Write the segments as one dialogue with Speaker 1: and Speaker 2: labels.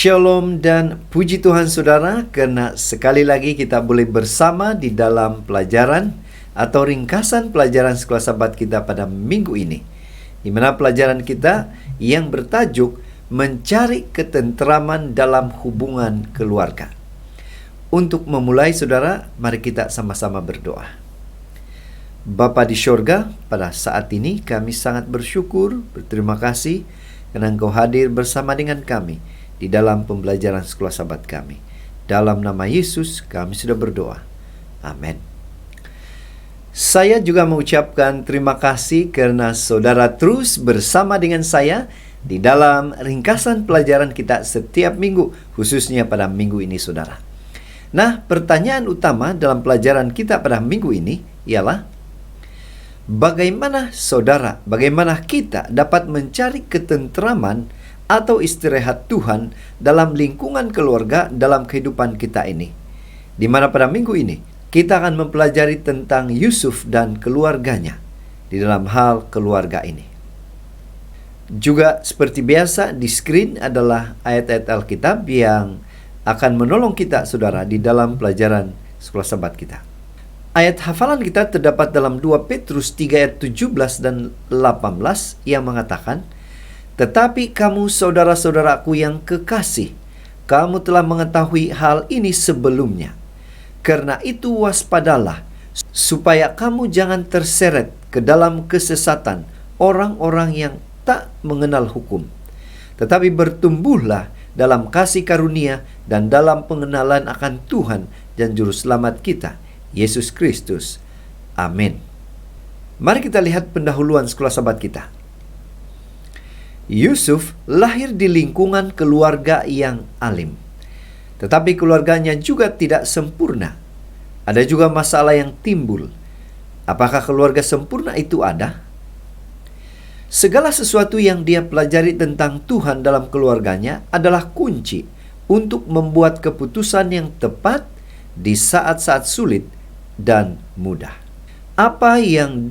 Speaker 1: Shalom dan puji Tuhan saudara, karena sekali lagi kita boleh bersama di dalam pelajaran atau ringkasan pelajaran Sekolah Sabat kita pada minggu ini, di mana pelajaran kita yang bertajuk mencari ketentraman dalam hubungan keluarga. Untuk memulai saudara, mari kita sama-sama berdoa. Bapa di sorga, pada saat ini kami sangat bersyukur, berterima kasih karena Engkau hadir bersama dengan kami di dalam pembelajaran Sekolah Sabat kami. Dalam nama Yesus kami sudah berdoa. Amin. Saya juga mengucapkan terima kasih karena saudara terus bersama dengan saya di dalam ringkasan pelajaran kita setiap minggu, khususnya pada minggu ini saudara. Nah, pertanyaan utama dalam pelajaran kita pada minggu ini ialah, bagaimana kita dapat mencari ketentraman atau istirahat Tuhan dalam lingkungan keluarga dalam kehidupan kita ini. Di mana pada minggu ini kita akan mempelajari tentang Yusuf dan keluarganya di dalam hal keluarga ini. Juga seperti biasa di screen adalah ayat-ayat Alkitab yang akan menolong kita saudara di dalam pelajaran Sekolah Sabat kita. Ayat hafalan kita terdapat dalam 2 Petrus 3 ayat 17 dan 18 yang mengatakan, "Tetapi kamu saudara-saudaraku yang kekasih, kamu telah mengetahui hal ini sebelumnya. Karena itu waspadalah, supaya kamu jangan terseret ke dalam kesesatan orang-orang yang tak mengenal hukum. Tetapi bertumbuhlah dalam kasih karunia dan dalam pengenalan akan Tuhan dan Juru Selamat kita, Yesus Kristus. Amin." Mari kita lihat pendahuluan Sekolah Sabat kita. Yusuf lahir di lingkungan keluarga yang alim. Tetapi keluarganya juga tidak sempurna. Ada juga masalah yang timbul. Apakah keluarga sempurna itu ada? Segala sesuatu yang dia pelajari tentang Tuhan dalam keluarganya adalah kunci untuk membuat keputusan yang tepat di saat-saat sulit dan mudah. Apa yang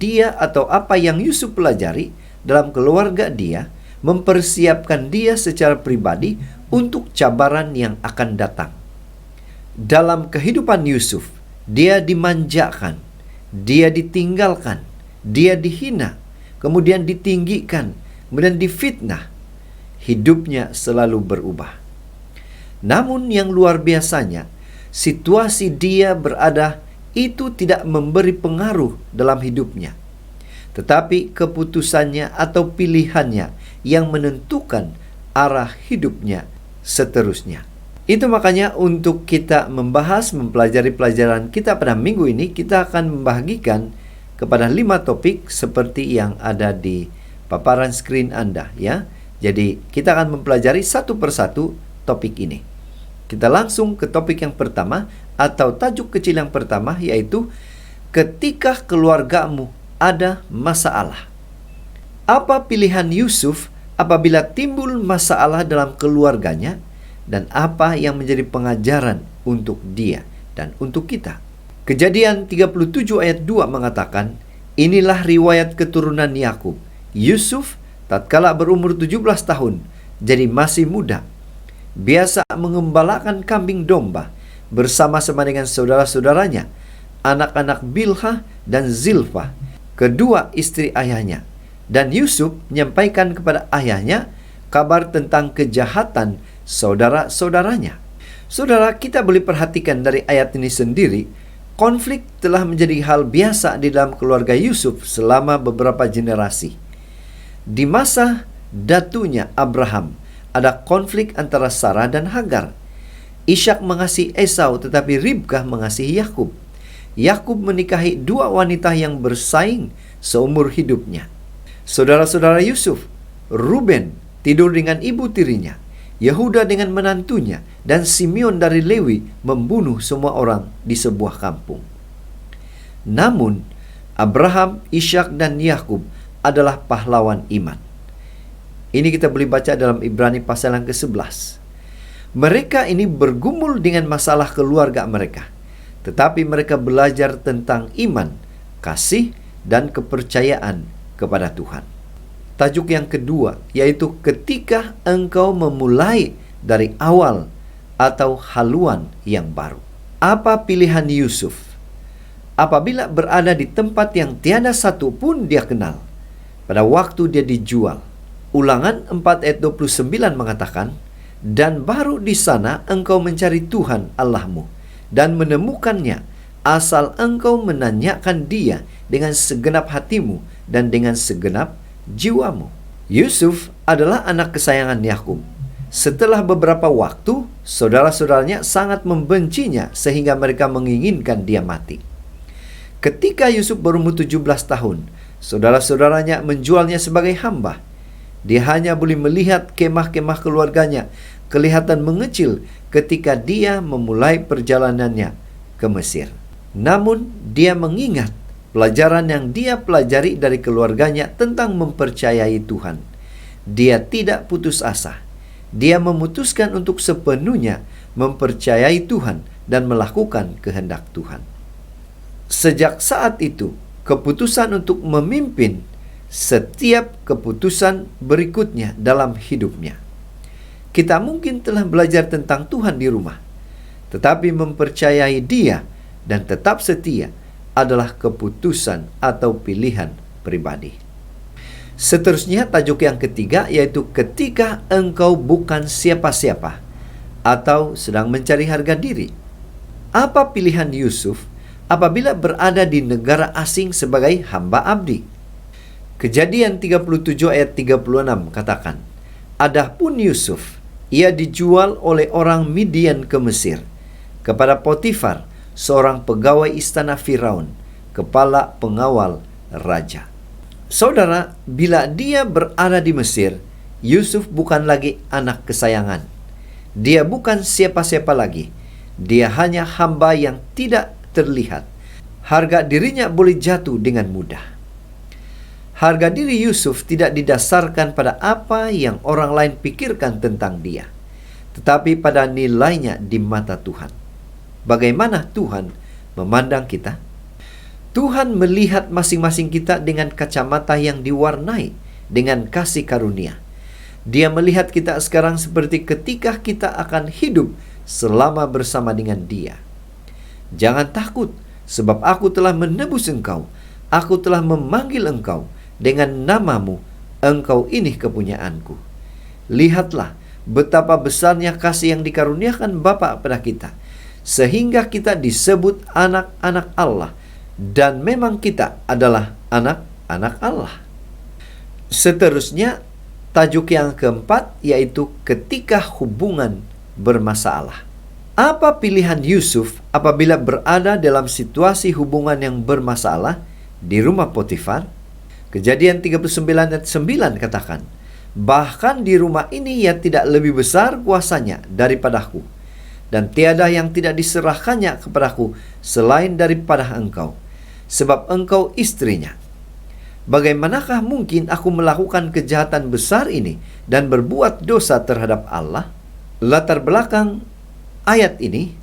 Speaker 1: Yusuf pelajari dalam keluarga dia mempersiapkan dia secara pribadi untuk cabaran yang akan datang. Dalam kehidupan Yusuf, dia dimanjakan, dia ditinggalkan, dia dihina, kemudian ditinggikan, kemudian difitnah. Hidupnya selalu berubah. Namun yang luar biasanya, situasi dia berada itu tidak memberi pengaruh dalam hidupnya. Tetapi keputusannya atau pilihannya yang menentukan arah hidupnya seterusnya. Itu makanya untuk kita mempelajari pelajaran kita pada minggu ini, kita akan membagikan kepada 5 topik seperti yang ada di paparan screen Anda ya. Jadi kita akan mempelajari satu persatu topik ini. Kita langsung ke topik yang pertama atau tajuk kecil yang pertama, yaitu ketika keluargamu ada masalah. Apa pilihan Yusuf apabila timbul masalah dalam keluarganya, dan apa yang menjadi pengajaran untuk dia dan untuk kita? Kejadian 37 ayat 2 mengatakan, "Inilah riwayat keturunan Yakub. Yusuf tatkala berumur 17 tahun, jadi masih muda, biasa mengembalakan kambing domba bersama-sama dengan saudara-saudaranya, anak-anak Bilhah dan Zilpah, kedua istri ayahnya. Dan Yusuf menyampaikan kepada ayahnya kabar tentang kejahatan saudara-saudaranya." Saudara, kita boleh perhatikan dari ayat ini sendiri, konflik telah menjadi hal biasa di dalam keluarga Yusuf selama beberapa generasi. Di masa datunya Abraham, ada konflik antara Sarah dan Hagar. Ishak mengasihi Esau, tetapi Ribkah mengasihi Yakub. Yakub menikahi 2 wanita yang bersaing seumur hidupnya. Saudara-saudara Yusuf, Ruben tidur dengan ibu tirinya, Yehuda dengan menantunya, dan Simeon dari Lewi membunuh semua orang di sebuah kampung. Namun, Abraham, Ishak, dan Yakub adalah pahlawan iman. Ini kita boleh baca dalam Ibrani pasal yang ke-11. Mereka ini bergumul dengan masalah keluarga mereka, tetapi mereka belajar tentang iman, kasih, dan kepercayaan kepada Tuhan. Tajuk yang kedua, yaitu ketika engkau memulai dari awal atau haluan yang baru. Apa pilihan Yusuf? Apabila berada di tempat yang tiada satu pun dia kenal, pada waktu dia dijual. Ulangan 4 ayat 29 mengatakan, dan baru di sana engkau mencari Tuhan Allahmu dan menemukannya, asal engkau menanyakan dia dengan segenap hatimu dan dengan segenap jiwamu. Yusuf adalah anak kesayangan Yakub. Setelah beberapa waktu, saudara-saudaranya sangat membencinya sehingga mereka menginginkan dia mati. Ketika Yusuf berumur 17 tahun, saudara-saudaranya menjualnya sebagai hamba. Dia hanya boleh melihat kemah-kemah keluarganya kelihatan mengecil ketika dia memulai perjalanannya ke Mesir. Namun, dia mengingat pelajaran yang dia pelajari dari keluarganya tentang mempercayai Tuhan. Dia tidak putus asa. Dia memutuskan untuk sepenuhnya mempercayai Tuhan dan melakukan kehendak Tuhan. Sejak saat itu, keputusan untuk memimpin setiap keputusan berikutnya dalam hidupnya. Kita mungkin telah belajar tentang Tuhan di rumah, tetapi mempercayai Dia dan tetap setia adalah keputusan atau pilihan pribadi. Seterusnya, tajuk yang ketiga yaitu ketika engkau bukan siapa-siapa atau sedang mencari harga diri. Apa pilihan Yusuf apabila berada di negara asing sebagai hamba abdi? Kejadian 37 ayat 36 katakan, adapun Yusuf, ia dijual oleh orang Midian ke Mesir, kepada Potifar, seorang pegawai istana Firaun, kepala pengawal raja. Saudara, bila dia berada di Mesir, Yusuf bukan lagi anak kesayangan. Dia bukan siapa-siapa lagi. Dia hanya hamba yang tidak terlihat. Harga dirinya boleh jatuh dengan mudah. Harga diri Yusuf tidak didasarkan pada apa yang orang lain pikirkan tentang dia, tetapi pada nilainya di mata Tuhan. Bagaimana Tuhan memandang kita? Tuhan melihat masing-masing kita dengan kacamata yang diwarnai dengan kasih karunia. Dia melihat kita sekarang seperti ketika kita akan hidup selama bersama dengan Dia. Jangan takut, sebab aku telah menebus engkau. Aku telah memanggil engkau dengan namamu, engkau ini kepunyaanku. Lihatlah betapa besarnya kasih yang dikaruniakan Bapa pada kita, sehingga kita disebut anak-anak Allah, dan memang kita adalah anak-anak Allah. Seterusnya, tajuk yang keempat yaitu ketika hubungan bermasalah. Apa pilihan Yusuf apabila berada dalam situasi hubungan yang bermasalah di rumah Potifar? Kejadian 39 ayat 9 katakan, bahkan di rumah ini ia tidak lebih besar kuasanya daripadaku, dan tiada yang tidak diserahkannya kepadaku selain daripada engkau, sebab engkau istrinya. Bagaimanakah mungkin aku melakukan kejahatan besar ini dan berbuat dosa terhadap Allah? Latar belakang ayat ini,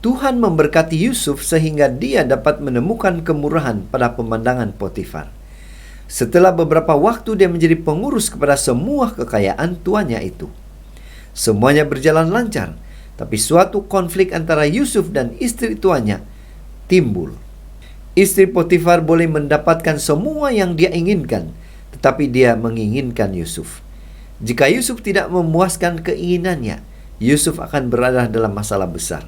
Speaker 1: Tuhan memberkati Yusuf sehingga dia dapat menemukan kemurahan pada pemandangan Potifar. Setelah beberapa waktu dia menjadi pengurus kepada semua kekayaan tuannya itu. Semuanya berjalan lancar, tapi suatu konflik antara Yusuf dan istri tuannya timbul. Istri Potifar boleh mendapatkan semua yang dia inginkan, tetapi dia menginginkan Yusuf. Jika Yusuf tidak memuaskan keinginannya, Yusuf akan berada dalam masalah besar.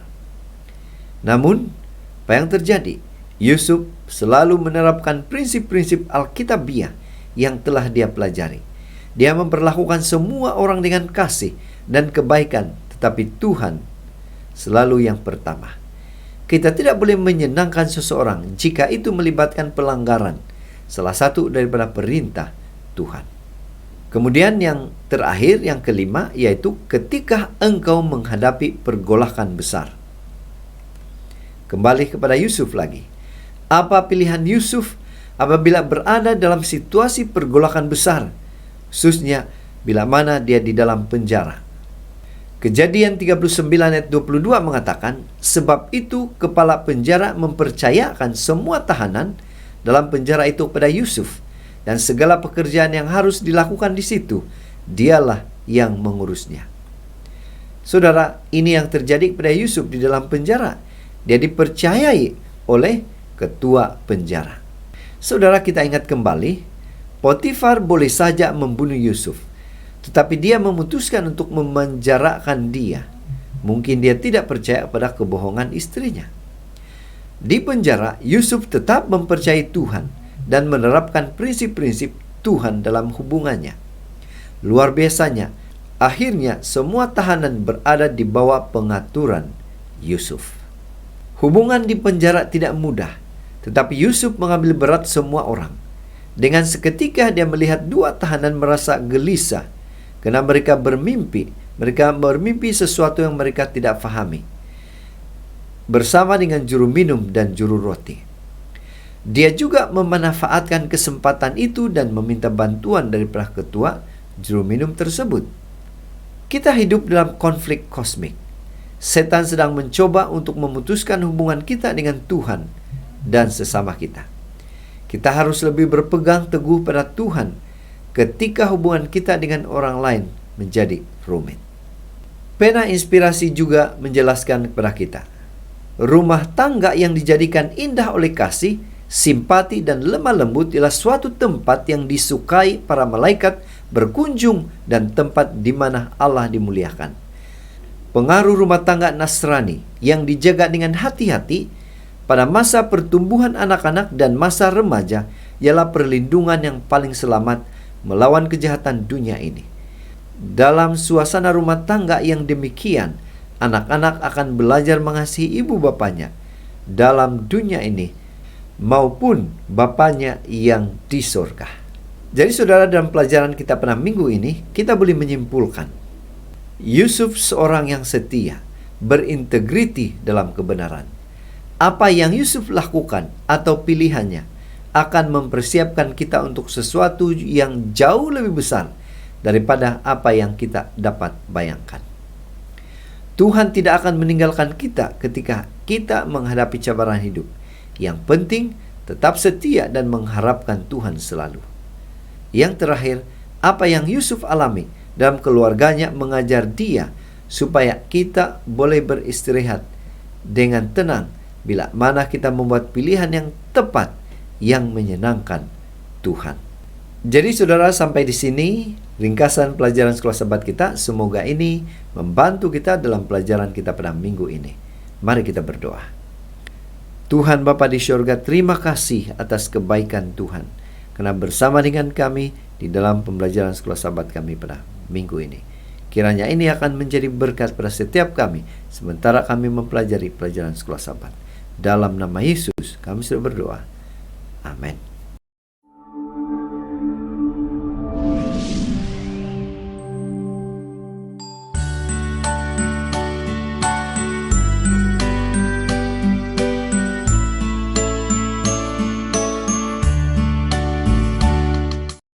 Speaker 1: Namun, apa yang terjadi? Yusuf selalu menerapkan prinsip-prinsip Alkitabiah yang telah dia pelajari. Dia memperlakukan semua orang dengan kasih dan kebaikan, tetapi Tuhan selalu yang pertama. Kita tidak boleh menyenangkan seseorang jika itu melibatkan pelanggaran salah satu daripada perintah Tuhan. Kemudian yang terakhir, yang kelima, yaitu ketika engkau menghadapi pergolakan besar. Kembali kepada Yusuf lagi. Apa pilihan Yusuf apabila berada dalam situasi pergolakan besar, khususnya bila mana dia di dalam penjara? Kejadian 39 ayat 22 mengatakan, sebab itu kepala penjara mempercayakan semua tahanan dalam penjara itu pada Yusuf, dan segala pekerjaan yang harus dilakukan di situ, dialah yang mengurusnya. Saudara, ini yang terjadi kepada Yusuf di dalam penjara. Dia dipercayai oleh ketua penjara. Saudara, kita ingat kembali, Potifar boleh saja membunuh Yusuf, tetapi dia memutuskan untuk memenjarakan dia. Mungkin dia tidak percaya pada kebohongan istrinya. Di penjara, Yusuf tetap mempercayai Tuhan dan menerapkan prinsip-prinsip Tuhan dalam hubungannya. Luar biasanya, akhirnya semua tahanan berada di bawah pengaturan Yusuf. Hubungan di penjara tidak mudah, tetapi Yusuf mengambil berat semua orang. Dengan seketika dia melihat dua tahanan merasa gelisah karena mereka bermimpi sesuatu yang mereka tidak fahami. Bersama dengan juru minum dan juru roti. Dia juga memanfaatkan kesempatan itu dan meminta bantuan daripada ketua juru minum tersebut. Kita hidup dalam konflik kosmik. Setan sedang mencoba untuk memutuskan hubungan kita dengan Tuhan dan sesama kita. Kita harus lebih berpegang teguh pada Tuhan ketika hubungan kita dengan orang lain menjadi rumit. Pena inspirasi juga menjelaskan kepada kita, rumah tangga yang dijadikan indah oleh kasih, simpati, dan lemah lembut ialah suatu tempat yang disukai para malaikat berkunjung dan tempat di mana Allah dimuliakan. Pengaruh rumah tangga Nasrani yang dijaga dengan hati-hati pada masa pertumbuhan anak-anak dan masa remaja ialah perlindungan yang paling selamat melawan kejahatan dunia ini. Dalam suasana rumah tangga yang demikian, anak-anak akan belajar mengasihi ibu bapanya dalam dunia ini maupun bapanya yang di surga. Jadi saudara, dalam pelajaran kita pada minggu ini, kita boleh menyimpulkan Yusuf seorang yang setia, berintegriti dalam kebenaran. Apa yang Yusuf lakukan atau pilihannya akan mempersiapkan kita untuk sesuatu yang jauh lebih besar daripada apa yang kita dapat bayangkan. Tuhan tidak akan meninggalkan kita ketika kita menghadapi cabaran hidup. Yang penting, tetap setia dan mengharapkan Tuhan selalu. Yang terakhir, apa yang Yusuf alami dalam keluarganya mengajar dia supaya kita boleh beristirahat dengan tenang bila mana kita membuat pilihan yang tepat yang menyenangkan Tuhan. Jadi saudara, sampai di sini ringkasan pelajaran Sekolah Sabat kita. Semoga ini membantu kita dalam pelajaran kita pada minggu ini. Mari kita berdoa. Tuhan Bapa di surga, terima kasih atas kebaikan Tuhan karena bersama dengan kami di dalam pembelajaran Sekolah Sabat kami pada minggu ini. Kiranya ini akan menjadi berkat pada setiap kami sementara kami mempelajari pelajaran Sekolah Sabat. Dalam nama Yesus kami sudah berdoa. Amin.